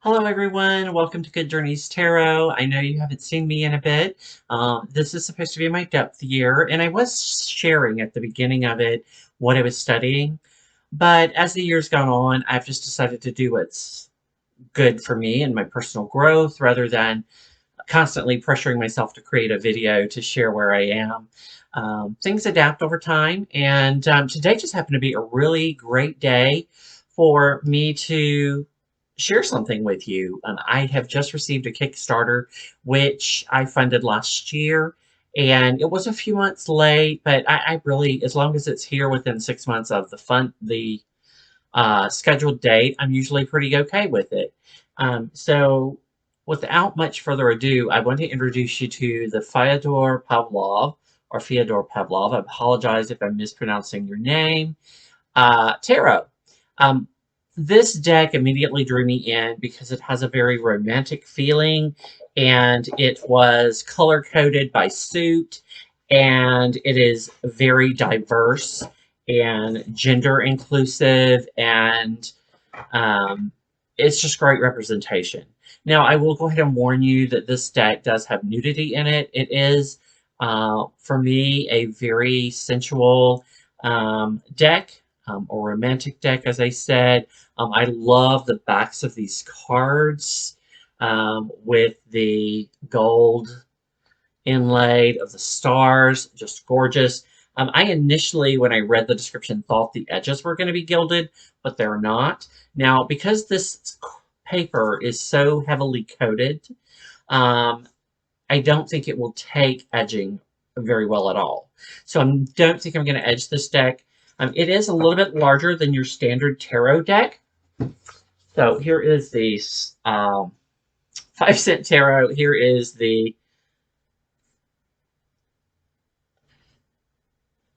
Hello, everyone. Welcome to Good Journeys Tarot. I know you haven't seen me in a bit. This is supposed to be my depth year, and I was sharing at the beginning of it what I was studying. But as the year's gone on, I've just decided to do what's good for me and my personal growth rather than constantly pressuring myself to create a video to share where I am. Things adapt over time, and today just happened to be a really great day for me to share something with you. I have just received a Kickstarter, which I funded last year, and it was a few months late, but I really, as long as it's here within 6 months of the scheduled date, I'm usually pretty okay with it. So, without much further ado, I want to introduce you to the Fyodor Pavlov, or Fyodor Pavlov. I apologize if I'm mispronouncing your name. Tarot. Um, this deck immediately drew me in because it has a very romantic feeling, and it was color coded by suit, and it is very diverse and gender inclusive, and um, it's just great representation. Now, I will go ahead and warn you that this deck does have nudity in it. It is, for me, a very sensual deck, or romantic deck, as I said. I love the backs of these cards with the gold inlaid of the stars, just gorgeous. I initially, when I read the description, thought the edges were going to be gilded, but they're not. Now, because this paper is so heavily coated, um, I don't think it will take edging very well at all. So I don't think I'm going to edge this deck. It is a little bit larger than your standard tarot deck. So here is the 5 cent tarot. Here is the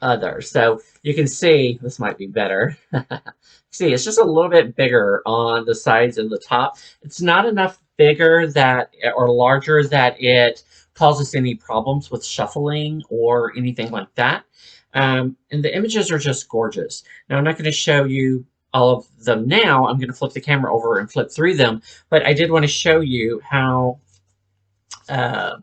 other. So you can see, this might be better. See, it's just a little bit bigger on the sides and the top. It's not enough bigger that, or larger, that it causes any problems with shuffling or anything like that. And the images are just gorgeous. Now, I'm not going to show you all of them now. I'm going to flip the camera over and flip through them. But I did want to show you how uh,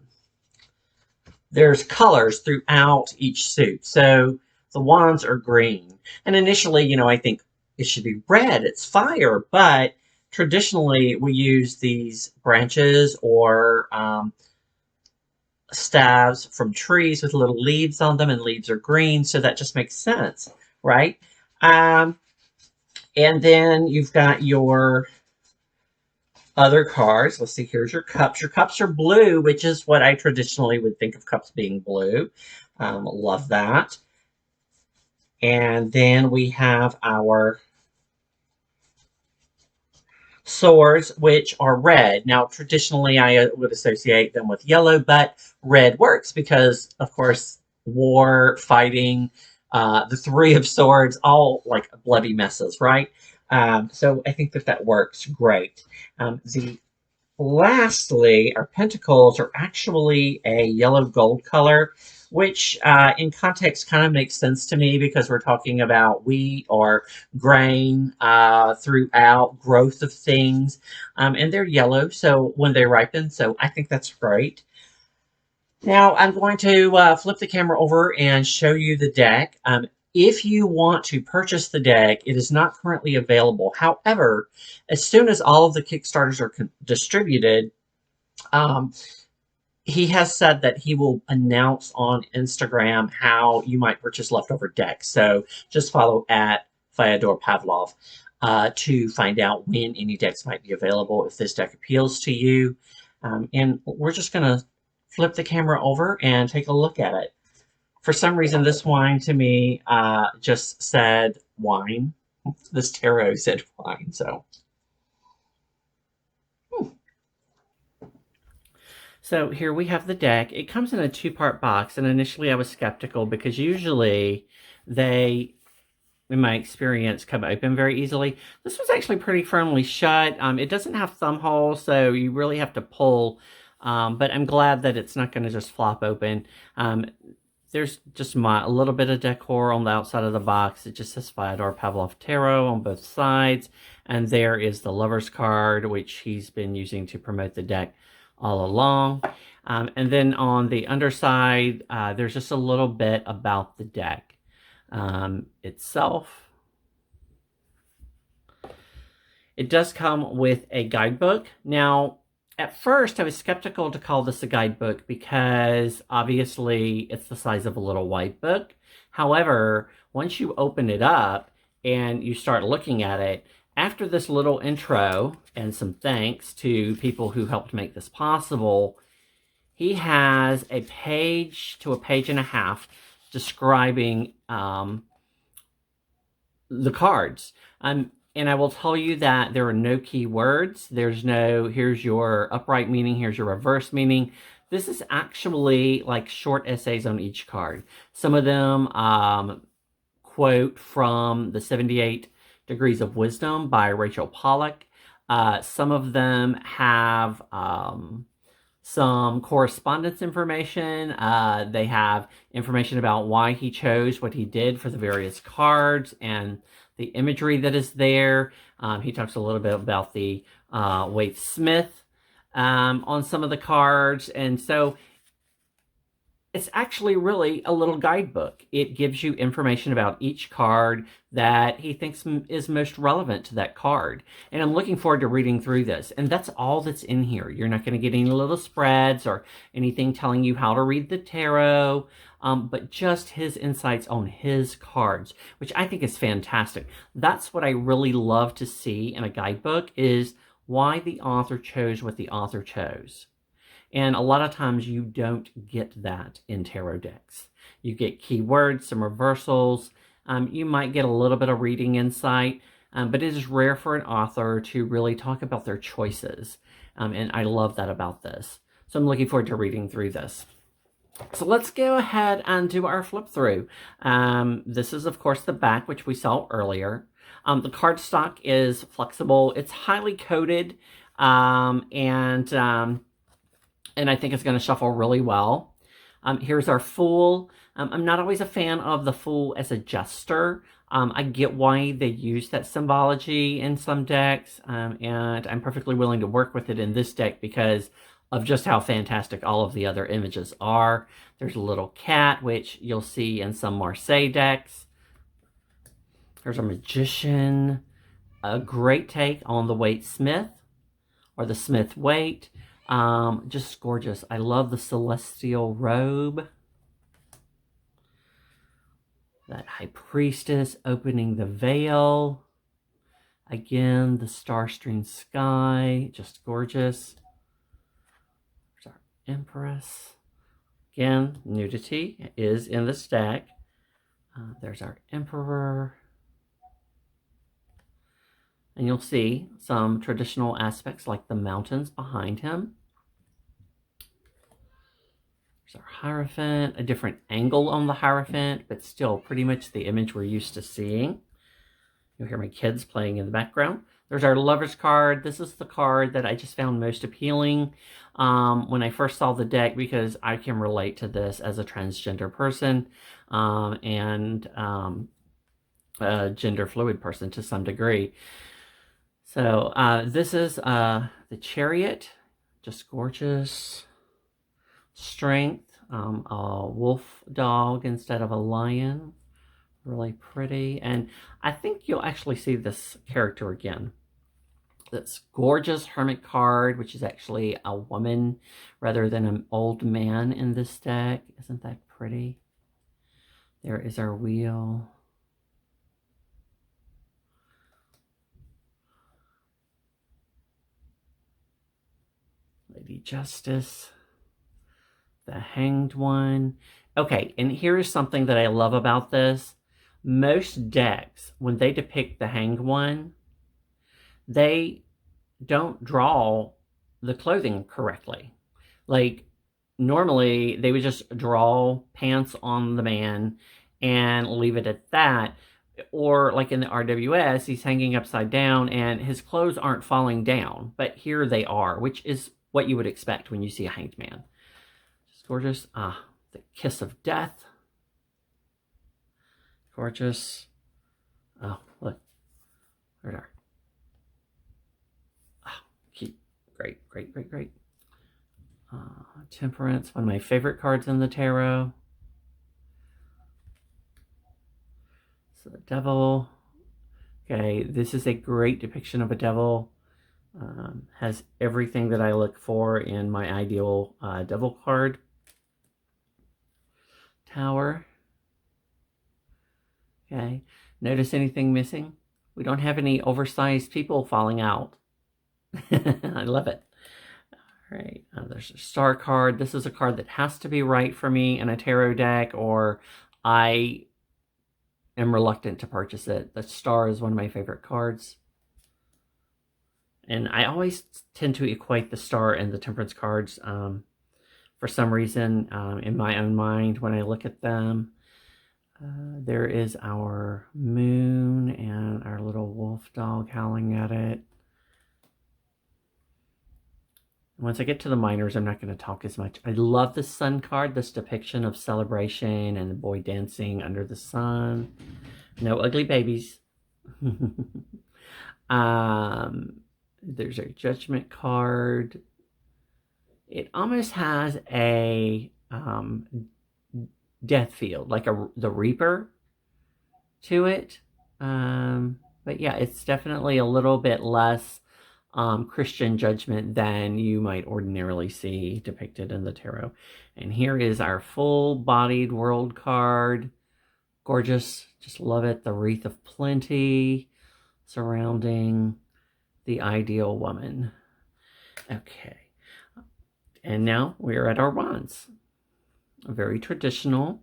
there's colors throughout each suit. So the wands are green. And initially, I think it should be red. It's fire. But traditionally, we use these branches or staves from trees with little leaves on them, and leaves are green. So that just makes sense, right? And then you've got your other cards. Let's see, here's your cups. Your cups are blue, which is what I traditionally would think of cups being blue. Love that. And then we have our swords, which are red. Now, traditionally, I would associate them with yellow, but red works because, of course, war, fighting, the Three of Swords, all like bloody messes, right? So I think that works great. Lastly, our pentacles are actually a yellow gold color, which in context kind of makes sense to me because we're talking about wheat or grain throughout growth of things. And they're yellow, so when they ripen, so I think that's great. Now I'm going to flip the camera over and show you the deck. If you want to purchase the deck, it is not currently available. However, as soon as all of the Kickstarters are distributed, um, he has said that he will announce on Instagram how you might purchase leftover decks. So just follow at Fyodor Pavlov to find out when any decks might be available if this deck appeals to you. And we're just going to flip the camera over and take a look at it. For some reason, this wine to me just said wine. This tarot said wine, so. So here we have the deck. It comes in a 2-part box, and initially I was skeptical because usually they, in my experience, come open very easily. This was actually pretty firmly shut. It doesn't have thumb holes, so you really have to pull, but I'm glad that it's not going to just flop open. There's just a little bit of decor on the outside of the box. It just says Fyodor Pavlov Tarot on both sides. And there is the Lover's card, which he's been using to promote the deck all along. And then on the underside, there's just a little bit about the deck itself. It does come with a guidebook. Now, at first, I was skeptical to call this a guidebook because obviously it's the size of a little white book. However, once you open it up and you start looking at it, after this little intro and some thanks to people who helped make this possible, he has a page to a page and a half describing the cards. And I will tell you that there are no keywords. There's no, here's your upright meaning, here's your reverse meaning. This is actually like short essays on each card. Some of them quote from the 78 Degrees of Wisdom by Rachel Pollack. Some of them have some correspondence information. They have information about why he chose what he did for the various cards and the imagery that is there. He talks a little bit about the Waite Smith on some of the cards. And so it's actually really a little guidebook. It gives you information about each card that he thinks is most relevant to that card. And I'm looking forward to reading through this. And that's all that's in here. You're not going to get any little spreads or anything telling you how to read the tarot, but just his insights on his cards, which I think is fantastic. That's what I really love to see in a guidebook, is why the author chose what the author chose. And a lot of times you don't get that in tarot decks. You get keywords, some reversals. You might get a little bit of reading insight, but it is rare for an author to really talk about their choices. And I love that about this. So I'm looking forward to reading through this. So let's go ahead and do our flip through. This is, of course, the back, which we saw earlier. The cardstock is flexible. It's highly coated, and I think it's going to shuffle really well. Here's our Fool. I'm not always a fan of the Fool as a jester. I get why they use that symbology in some decks, and I'm perfectly willing to work with it in this deck because of just how fantastic all of the other images are. There's a little cat, which you'll see in some Marseille decks. There's a Magician. A great take on the Waite Smith, or the Smith Waite. Just gorgeous. I love the celestial robe. That High Priestess opening the veil. Again, the star-strewn sky. Just gorgeous. There's our Empress. Again, nudity is in this deck. There's our Emperor. And you'll see some traditional aspects like the mountains behind him. There's our Hierophant, a different angle on the Hierophant, but still pretty much the image we're used to seeing. You'll hear my kids playing in the background. There's our Lover's card. This is the card that I just found most appealing when I first saw the deck, because I can relate to this as a transgender person and a gender fluid person to some degree. So this is the Chariot, just gorgeous. Strength, a wolf dog instead of a lion, really pretty. And I think you'll actually see this character again. This gorgeous Hermit card, which is actually a woman rather than an old man in this deck. Isn't that pretty? There is our wheel. Lady Justice, the Hanged One. Okay, and here's something that I love about this. Most decks, when they depict the Hanged One, they don't draw the clothing correctly. Like, normally, they would just draw pants on the man and leave it at that. Or like in the RWS, he's hanging upside down and his clothes aren't falling down. But here they are, which is what you would expect when you see a hanged man. Just gorgeous. The Kiss of Death. Gorgeous. Oh, look. There they are. Oh, cute. Great, great, great, great. Temperance, one of my favorite cards in the tarot. So the devil. Okay, this is a great depiction of a devil. Has everything that I look for in my ideal devil card. Tower. Okay, notice anything missing? We don't have any oversized people falling out. I love it. All right, there's a star card. This is a card that has to be right for me in a tarot deck, or I am reluctant to purchase it. The star is one of my favorite cards. And I always tend to equate the star and the temperance cards for some reason in my own mind when I look at them. There is our moon and our little wolf dog howling at it. Once I get to the minors, I'm not going to talk as much. I love the sun card, this depiction of celebration and the boy dancing under the sun. No ugly babies. There's a judgment card. It almost has a death field, like the Reaper to it. But yeah, it's definitely a little bit less Christian judgment than you might ordinarily see depicted in the tarot. And here is our full-bodied world card. Gorgeous. Just love it. The wreath of plenty surrounding the ideal woman. Okay. And now we're at our wands. Very traditional.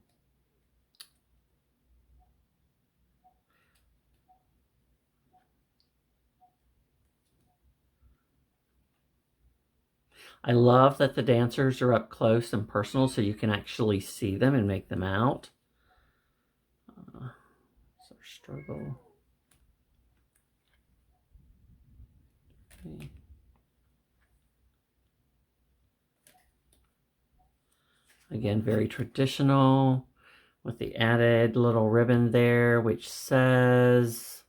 I love that the dancers are up close and personal so you can actually see them and make them out. So struggle. Okay. Again, very traditional with the added little ribbon there, which says,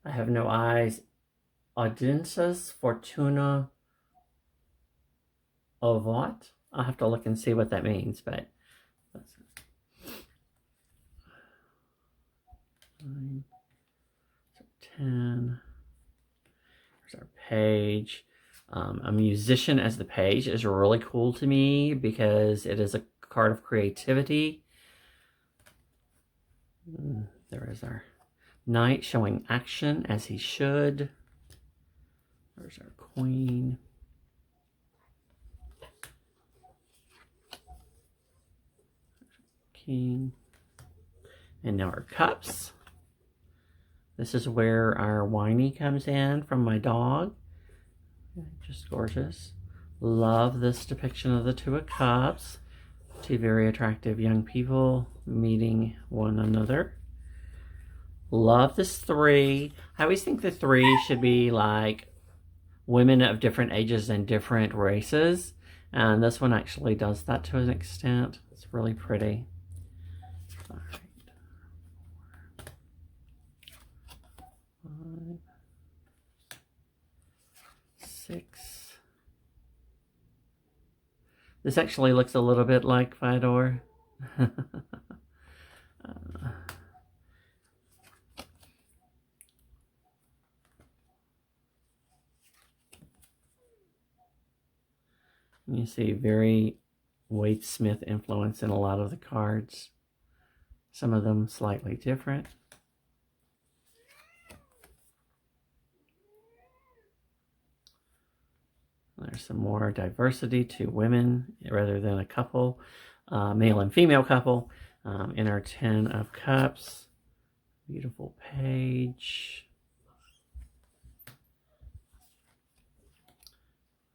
I have no eyes, Audiences Fortuna of what? I'll have to look and see what that means, but that's it. 9, 10. There's our page. A musician as the page is really cool to me because it is a card of creativity. There is our knight showing action as he should. There's our queen. King. And now our cups. This is where our whiny comes in from my dog. Just gorgeous. Love this depiction of the Two of Cups. Two very attractive young people meeting one another. Love this 3. I always think the 3 should be like women of different ages and different races. And this one actually does that to an extent. It's really pretty. All right. 5, 6. This actually looks a little bit like Fyodor. You see very Wade Smith influence in a lot of the cards. Some of them slightly different. There's some more diversity to women rather than a couple, male and female couple, in our 10 of Cups. Beautiful page.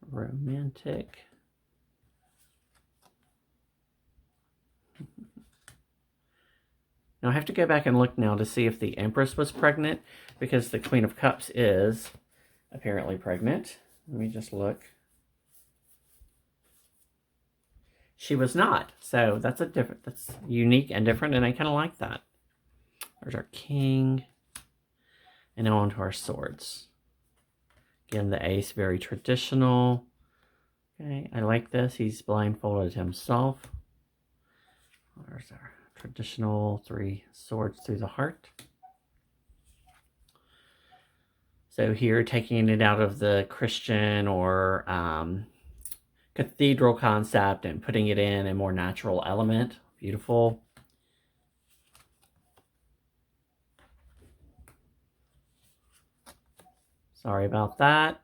Romantic. Now I have to go back and look now to see if the Empress was pregnant, because the Queen of Cups is apparently pregnant. Let me just look. She was not. So that's that's unique and different, and I kind of like that. There's our king. And now onto our swords. Again, the ace, very traditional. Okay, I like this. He's blindfolded himself. There's our traditional 3 swords through the heart. So here, taking it out of the Christian or cathedral concept and putting it in a more natural element. Beautiful. Sorry about that.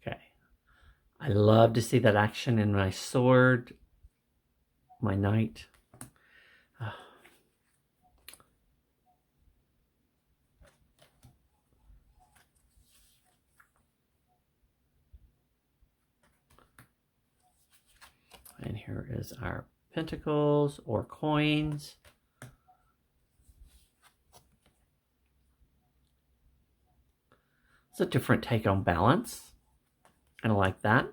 Okay. I love to see that action in my sword, my knight. And here is our pentacles or coins. It's a different take on balance. I like that.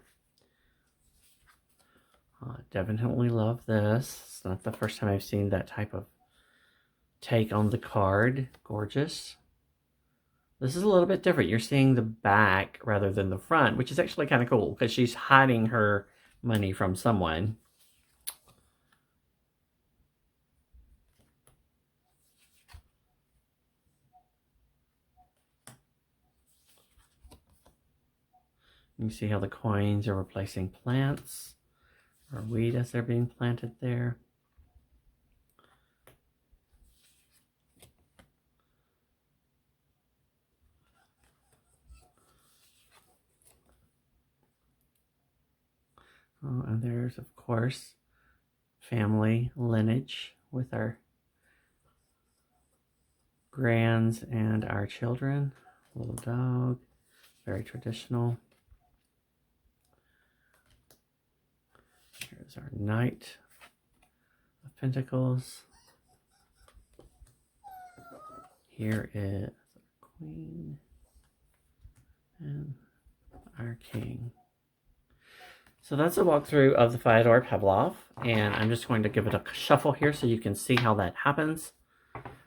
Definitely love this. It's not the first time I've seen that type of take on the card. Gorgeous. This is a little bit different. You're seeing the back rather than the front, which is actually kind of cool because she's hiding her money from someone. You see how the coins are replacing plants or weed as they're being planted there. Oh, and there's, of course, family lineage with our grands and our children. Little dog, very traditional. Here's our Knight of Pentacles. Here is our Queen and our King. So that's a walkthrough of the Fyodor Pavlov, and I'm just going to give it a shuffle here so you can see how that happens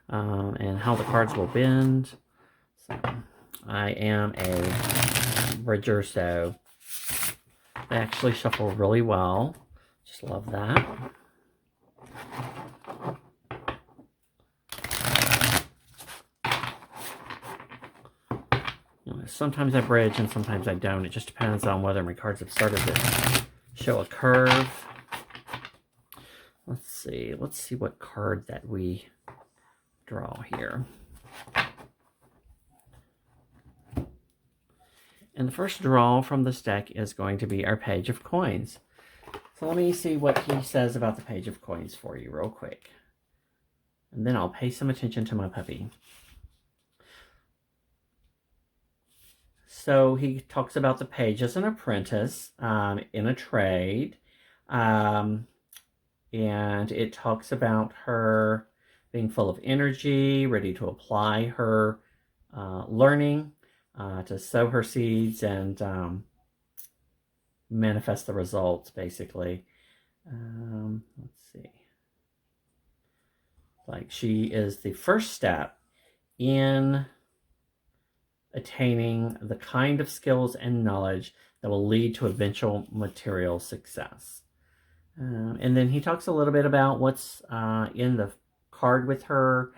and how the cards will bend. So I am a bridger, so they actually shuffle really well. Just love that. Sometimes I bridge and sometimes I don't. It just depends on whether my cards have started to show a curve. Let's see what card that we draw here. And the first draw from this deck is going to be our Page of Coins. So let me see what he says about the Page of Coins for you real quick. And then I'll pay some attention to my puppy. So he talks about the page as an apprentice in a trade. And it talks about her being full of energy, ready to apply her learning, to sow her seeds and manifest the results, basically. Let's see. Like she is the first step in attaining the kind of skills and knowledge that will lead to eventual material success. And then he talks a little bit about what's in the card with her.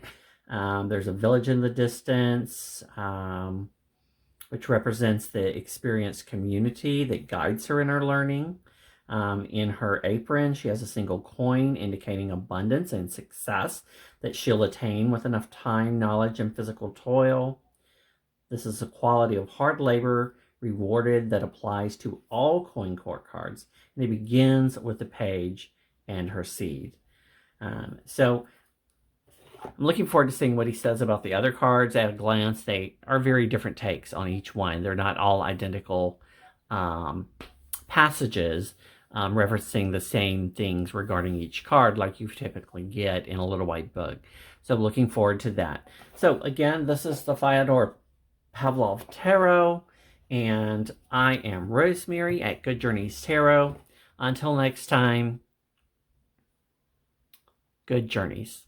There's a village in the distance, which represents the experienced community that guides her in her learning. In her apron, she has a single coin indicating abundance and success that she'll attain with enough time, knowledge, and physical toil. This is a quality of hard labor rewarded that applies to all coin court cards. And it begins with the page and her seed. So I'm looking forward to seeing what he says about the other cards. At a glance, they are very different takes on each one. They're not all identical passages referencing the same things regarding each card like you typically get in a little white book. So looking forward to that. So again, this is the Fyodor Pavlov Tarot, and I am Rosemary at Good Journeys Tarot. Until next time, good journeys.